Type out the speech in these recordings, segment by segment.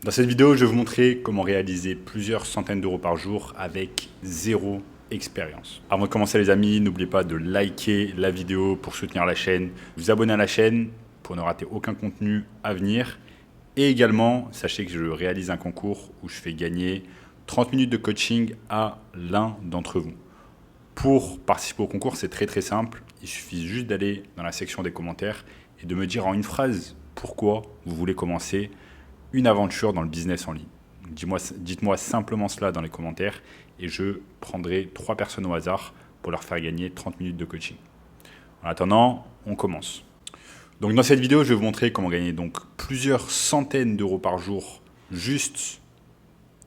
Dans cette vidéo, je vais vous montrer comment réaliser plusieurs centaines d'euros par jour avec zéro expérience. Avant de commencer les amis, n'oubliez pas de liker la vidéo pour soutenir la chaîne, vous abonner à la chaîne pour ne rater aucun contenu à venir. Et également, sachez que je réalise un concours où je fais gagner 30 minutes de coaching à l'un d'entre vous. Pour participer au concours, c'est très simple. Il suffit juste d'aller dans la section des commentaires et de me dire en une phrase pourquoi vous voulez commencer une aventure dans le business en ligne. Dites-moi simplement cela dans les commentaires et je prendrai 3 personnes au hasard pour leur faire gagner 30 minutes de coaching. En attendant, on commence. Donc dans cette vidéo, je vais vous montrer comment gagner donc plusieurs centaines d'euros par jour juste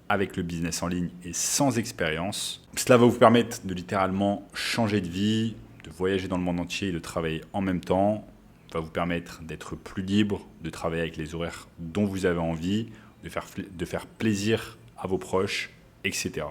avec le business en ligne et sans expérience. Cela va vous permettre de littéralement changer de vie, de voyager dans le monde entier et de travailler en même temps. Va vous permettre d'être plus libre, de travailler avec les horaires dont vous avez envie, de faire plaisir à vos proches, etc.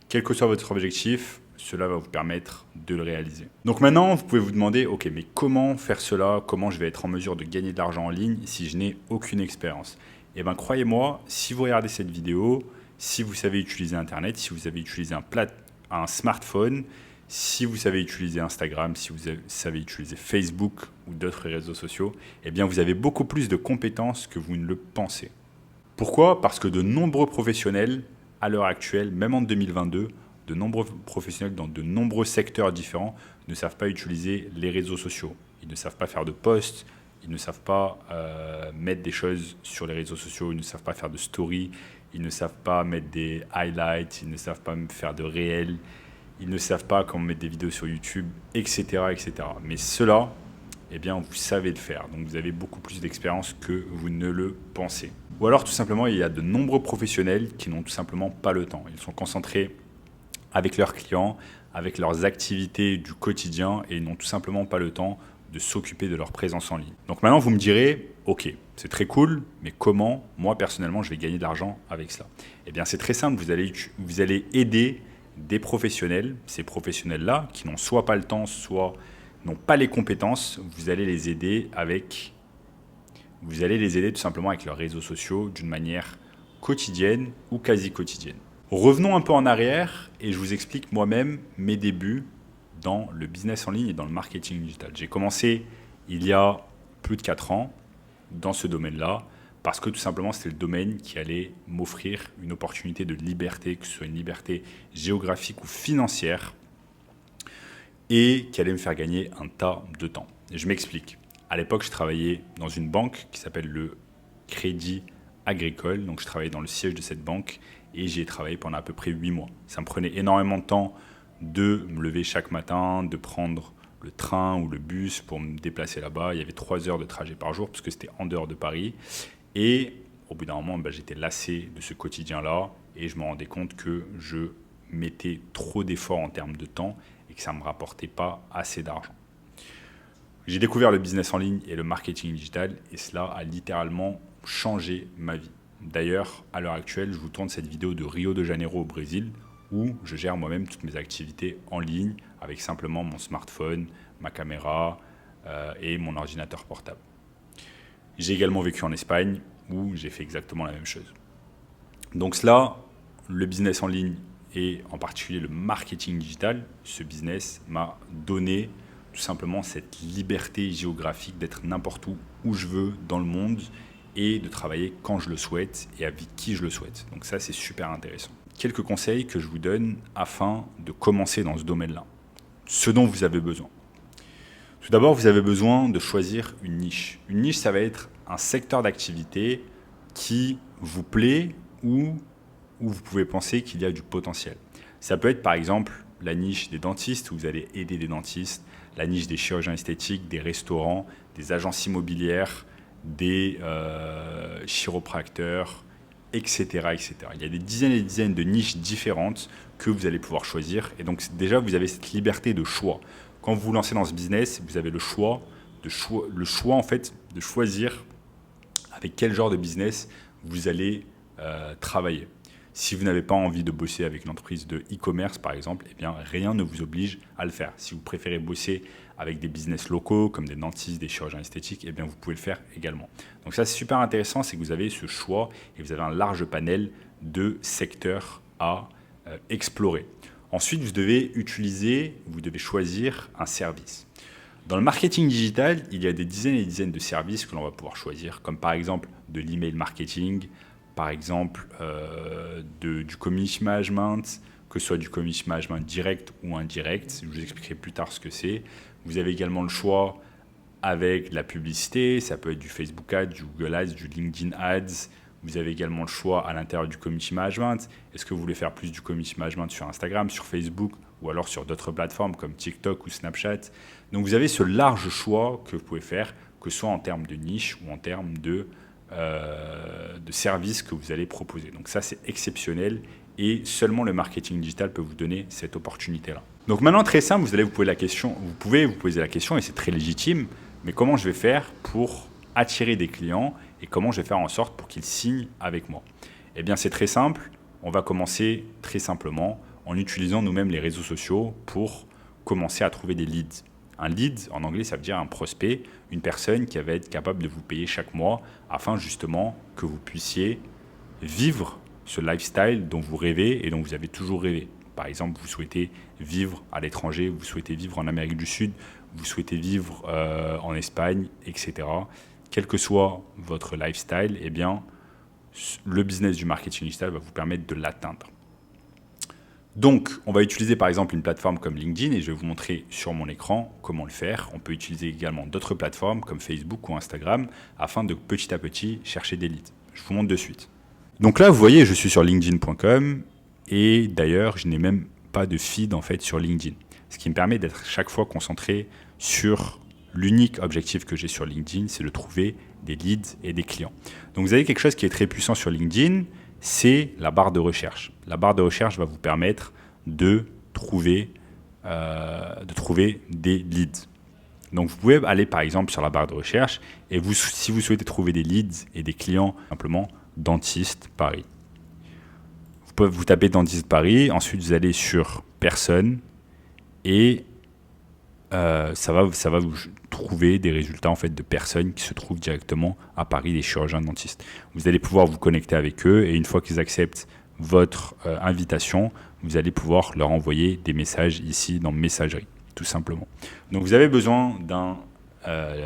Quel que soit votre objectif, cela va vous permettre de le réaliser. Donc maintenant, vous pouvez vous demander, ok, mais comment faire cela? Comment je vais être en mesure de gagner de l'argent en ligne si je n'ai aucune expérience? Eh bien, croyez-moi, si vous regardez cette vidéo, si vous savez utiliser Internet, si vous savez utiliser un smartphone, si vous savez utiliser Instagram, si vous savez utiliser Facebook ou d'autres réseaux sociaux, eh bien vous avez beaucoup plus de compétences que vous ne le pensez. Pourquoi? Parce que de nombreux professionnels, à l'heure actuelle, même en 2022, de nombreux professionnels dans de nombreux secteurs différents ne savent pas utiliser les réseaux sociaux. Ils ne savent pas faire de posts, ils ne savent pas mettre des choses sur les réseaux sociaux, ils ne savent pas faire de stories, ils ne savent pas mettre des highlights, ils ne savent pas faire de réels. Ils ne savent pas comment mettre des vidéos sur YouTube, etc. etc. Mais cela, eh bien, vous savez le faire. Donc, vous avez beaucoup plus d'expérience que vous ne le pensez. Ou alors, tout simplement, il y a de nombreux professionnels qui n'ont tout simplement pas le temps. Ils sont concentrés avec leurs clients, avec leurs activités du quotidien et ils n'ont tout simplement pas le temps de s'occuper de leur présence en ligne. Donc maintenant, vous me direz, ok, c'est très cool, mais comment, moi, personnellement, je vais gagner de l'argent avec cela? Eh bien, c'est très simple. Vous allez aider des professionnels, ces professionnels-là, qui n'ont soit pas le temps, soit n'ont pas les compétences, vous allez les aider tout simplement avec leurs réseaux sociaux d'une manière quotidienne ou quasi quotidienne. Revenons un peu en arrière et je vous explique moi-même mes débuts dans le business en ligne et dans le marketing digital. J'ai commencé il y a plus de 4 ans dans ce domaine-là, parce que tout simplement, c'était le domaine qui allait m'offrir une opportunité de liberté, que ce soit une liberté géographique ou financière, et qui allait me faire gagner un tas de temps. Et je m'explique. À l'époque, je travaillais dans une banque qui s'appelle le Crédit Agricole. Donc, je travaillais dans le siège de cette banque et j'y ai travaillé pendant à peu près 8 mois. Ça me prenait énormément de temps de me lever chaque matin, de prendre le train ou le bus pour me déplacer là-bas. Il y avait 3 heures de trajet par jour parce que c'était en dehors de Paris. Et au bout d'un moment, j'étais lassé de ce quotidien-là et je me rendais compte que je mettais trop d'efforts en termes de temps et que ça ne me rapportait pas assez d'argent. J'ai découvert le business en ligne et le marketing digital et cela a littéralement changé ma vie. D'ailleurs, à l'heure actuelle, je vous tourne cette vidéo de Rio de Janeiro au Brésil où je gère moi-même toutes mes activités en ligne avec simplement mon smartphone, ma caméra et mon ordinateur portable. J'ai également vécu en Espagne où j'ai fait exactement la même chose. Donc cela, le business en ligne et en particulier le marketing digital, ce business m'a donné tout simplement cette liberté géographique d'être n'importe où je veux dans le monde et de travailler quand je le souhaite et avec qui je le souhaite. Donc ça, c'est super intéressant. Quelques conseils que je vous donne afin de commencer dans ce domaine-là. Ce dont vous avez besoin. Tout d'abord, vous avez besoin de choisir une niche. Une niche, ça va être un secteur d'activité qui vous plaît ou où vous pouvez penser qu'il y a du potentiel. Ça peut être par exemple la niche des dentistes, où vous allez aider des dentistes, la niche des chirurgiens esthétiques, des restaurants, des agences immobilières, des chiropracteurs, etc., etc. Il y a des dizaines et des dizaines de niches différentes que vous allez pouvoir choisir. Et donc déjà, vous avez cette liberté de choix. Quand vous vous lancez dans ce business, vous avez le choix en fait, de choisir avec quel genre de business vous allez travailler. Si vous n'avez pas envie de bosser avec une entreprise de e-commerce, par exemple, eh bien, rien ne vous oblige à le faire. Si vous préférez bosser avec des business locaux, comme des dentistes, des chirurgiens esthétiques, eh bien, vous pouvez le faire également. Donc ça, c'est super intéressant, c'est que vous avez ce choix et vous avez un large panel de secteurs à explorer. Ensuite, vous devez choisir un service. Dans le marketing digital, il y a des dizaines et des dizaines de services que l'on va pouvoir choisir, comme par exemple de l'email marketing, par exemple du community management, que ce soit du community management direct ou indirect. Je vous expliquerai plus tard ce que c'est. Vous avez également le choix avec de la publicité, ça peut être du Facebook Ads, du Google Ads, du LinkedIn Ads. Vous avez également le choix à l'intérieur du community management. Est-ce que vous voulez faire plus du community management sur Instagram, sur Facebook ou alors sur d'autres plateformes comme TikTok ou Snapchat? Donc vous avez ce large choix que vous pouvez faire, que ce soit en termes de niche ou en termes de services que vous allez proposer. Donc ça, c'est exceptionnel et seulement le marketing digital peut vous donner cette opportunité-là. Donc maintenant, très simple, vous pouvez vous poser la question et c'est très légitime, mais comment je vais faire pour attirer des clients et comment je vais faire en sorte pour qu'ils signent avec moi? Eh bien, c'est très simple. On va commencer très simplement en utilisant nous-mêmes les réseaux sociaux pour commencer à trouver des leads. Un lead, en anglais, ça veut dire un prospect, une personne qui va être capable de vous payer chaque mois afin justement que vous puissiez vivre ce lifestyle dont vous rêvez et dont vous avez toujours rêvé. Par exemple, vous souhaitez vivre à l'étranger, vous souhaitez vivre en Amérique du Sud, vous souhaitez vivre en Espagne, etc. Quel que soit votre lifestyle, eh bien, le business du marketing digital va vous permettre de l'atteindre. Donc, on va utiliser par exemple une plateforme comme LinkedIn et je vais vous montrer sur mon écran comment le faire. On peut utiliser également d'autres plateformes comme Facebook ou Instagram afin de petit à petit chercher des leads. Je vous montre de suite. Donc là, vous voyez, je suis sur linkedin.com et d'ailleurs, je n'ai même pas de feed en fait sur LinkedIn. Ce qui me permet d'être chaque fois concentré sur l'unique objectif que j'ai sur LinkedIn, c'est de trouver des leads et des clients. Donc vous avez quelque chose qui est très puissant sur LinkedIn, c'est la barre de recherche. La barre de recherche va vous permettre de trouver des leads. Donc vous pouvez aller par exemple sur la barre de recherche et si vous souhaitez trouver des leads et des clients, simplement dentiste Paris. Vous tapez dentiste Paris, ensuite vous allez sur personne et ça va vous trouver des résultats en fait de personnes qui se trouvent directement à Paris, des chirurgiens dentistes. Vous allez pouvoir vous connecter avec eux et une fois qu'ils acceptent votre invitation, vous allez pouvoir leur envoyer des messages ici dans Messagerie, tout simplement. Donc vous avez besoin d'un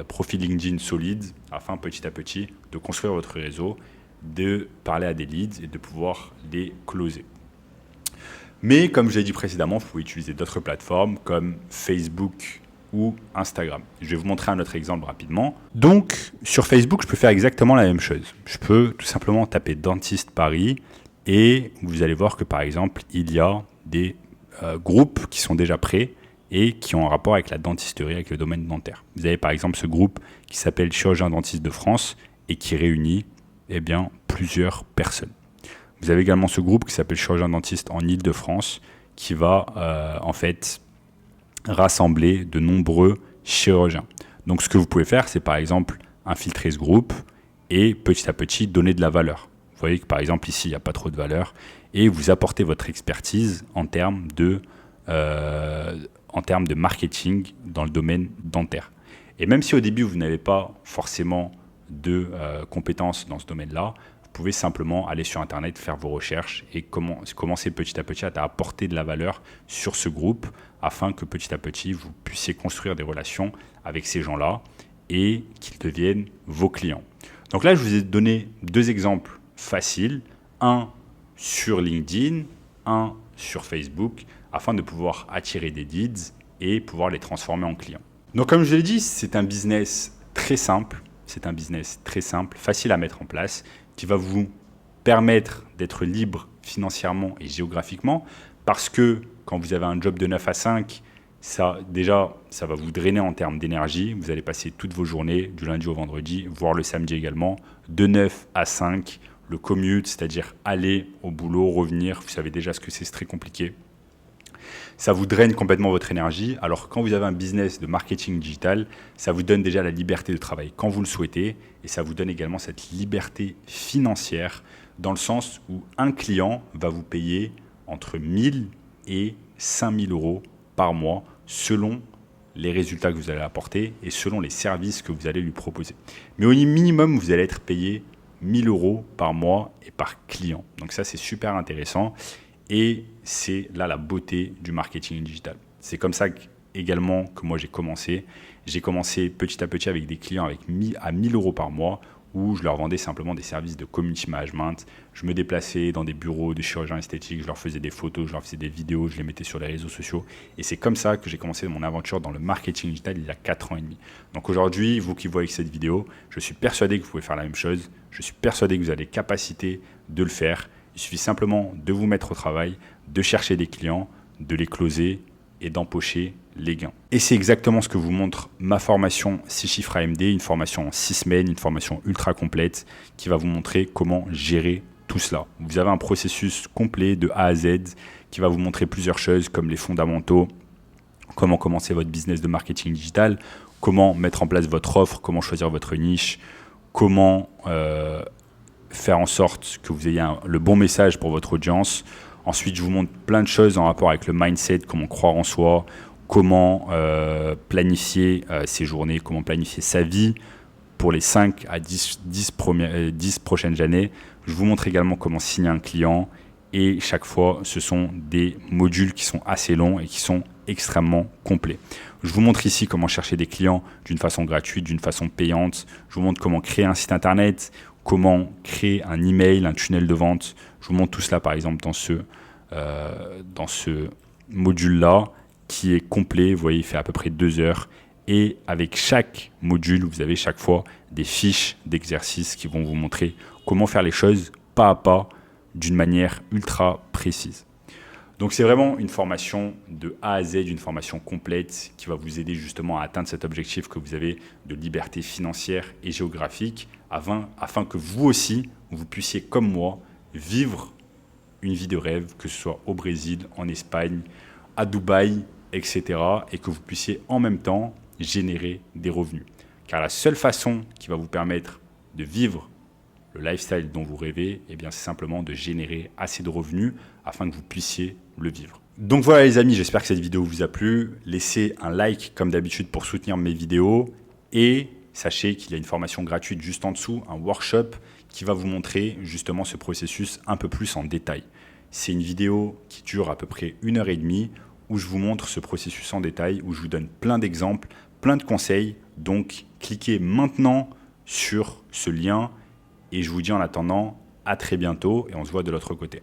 profil LinkedIn solide afin petit à petit de construire votre réseau, de parler à des leads et de pouvoir les closer. Mais comme je l'ai dit précédemment, vous pouvez utiliser d'autres plateformes comme Facebook ou Instagram. Je vais vous montrer un autre exemple rapidement. Donc, sur Facebook, je peux faire exactement la même chose. Je peux tout simplement taper Dentiste Paris et vous allez voir que par exemple, il y a des groupes qui sont déjà prêts et qui ont un rapport avec la dentisterie, avec le domaine dentaire. Vous avez par exemple ce groupe qui s'appelle Chirurgiens dentistes de France et qui réunit plusieurs personnes. Vous avez également ce groupe qui s'appelle Chirurgiens dentistes en Île-de-France qui va en fait rassembler de nombreux chirurgiens. Donc ce que vous pouvez faire, c'est par exemple infiltrer ce groupe et petit à petit donner de la valeur. Vous voyez que par exemple ici, il n'y a pas trop de valeur et vous apportez votre expertise en termes de marketing dans le domaine dentaire. Et même si au début, vous n'avez pas forcément de compétences dans ce domaine-là, vous pouvez simplement aller sur Internet, faire vos recherches et commencer petit à petit à apporter de la valeur sur ce groupe afin que petit à petit, vous puissiez construire des relations avec ces gens-là et qu'ils deviennent vos clients. Donc là, je vous ai donné deux exemples faciles, un sur LinkedIn, un sur Facebook, afin de pouvoir attirer des leads et pouvoir les transformer en clients. Donc comme je l'ai dit, c'est un business très simple, facile à mettre en place, qui va vous permettre d'être libre financièrement et géographiquement, parce que quand vous avez un job de 9 à 5, ça va vous drainer en termes d'énergie. Vous allez passer toutes vos journées, du lundi au vendredi, voire le samedi également, de 9 à 5, le commute, c'est-à-dire aller au boulot, revenir, vous savez déjà ce que c'est très compliqué. Ça vous draine complètement votre énergie, alors quand vous avez un business de marketing digital, ça vous donne déjà la liberté de travailler quand vous le souhaitez et ça vous donne également cette liberté financière dans le sens où un client va vous payer entre 1000 et 5000 euros par mois selon les résultats que vous allez apporter et selon les services que vous allez lui proposer. Mais au minimum, vous allez être payé 1000 euros par mois et par client. Donc ça, c'est super intéressant et c'est là la beauté du marketing digital. C'est comme ça également que moi j'ai commencé. J'ai commencé petit à petit avec des clients à 1000 euros par mois où je leur vendais simplement des services de community management. Je me déplaçais dans des bureaux de chirurgiens esthétiques, je leur faisais des photos, je leur faisais des vidéos, je les mettais sur les réseaux sociaux. Et c'est comme ça que j'ai commencé mon aventure dans le marketing digital il y a 4 ans et demi. Donc aujourd'hui, vous qui voyez cette vidéo, je suis persuadé que vous pouvez faire la même chose. Je suis persuadé que vous avez les capacités de le faire. Il suffit simplement de vous mettre au travail, de chercher des clients, de les closer et d'empocher les gains. Et c'est exactement ce que vous montre ma formation 6 chiffres AMD, une formation en 6 semaines, une formation ultra complète qui va vous montrer comment gérer tout cela. Vous avez un processus complet de A à Z qui va vous montrer plusieurs choses comme les fondamentaux, comment commencer votre business de marketing digital, comment mettre en place votre offre, comment choisir votre niche, comment faire en sorte que vous ayez le bon message pour votre audience. Ensuite, je vous montre plein de choses en rapport avec le mindset, comment croire en soi, comment planifier ses journées, comment planifier sa vie pour les 5 à 10 prochaines années. Je vous montre également comment signer un client et chaque fois, ce sont des modules qui sont assez longs et qui sont extrêmement complets. Je vous montre ici comment chercher des clients d'une façon gratuite, d'une façon payante. Je vous montre comment créer un site internet, comment créer un email, un tunnel de vente. Je vous montre tout cela par exemple dans ce module-là qui est complet. Vous voyez, il fait à peu près 2 heures. Et avec chaque module, vous avez chaque fois des fiches d'exercices qui vont vous montrer comment faire les choses pas à pas d'une manière ultra précise. Donc c'est vraiment une formation de A à Z, une formation complète qui va vous aider justement à atteindre cet objectif que vous avez de liberté financière et géographique afin que vous aussi, vous puissiez comme moi vivre une vie de rêve, que ce soit au Brésil, en Espagne, à Dubaï, etc. et que vous puissiez en même temps générer des revenus. Car la seule façon qui va vous permettre de vivre le lifestyle dont vous rêvez, eh bien, c'est simplement de générer assez de revenus afin que vous puissiez le vivre. Donc voilà les amis, j'espère que cette vidéo vous a plu. Laissez un like comme d'habitude pour soutenir mes vidéos et sachez qu'il y a une formation gratuite juste en dessous, un workshop qui va vous montrer justement ce processus un peu plus en détail. C'est une vidéo qui dure à peu près 1h30 où je vous montre ce processus en détail, où je vous donne plein d'exemples, plein de conseils. Donc cliquez maintenant sur ce lien et je vous dis en attendant à très bientôt et on se voit de l'autre côté.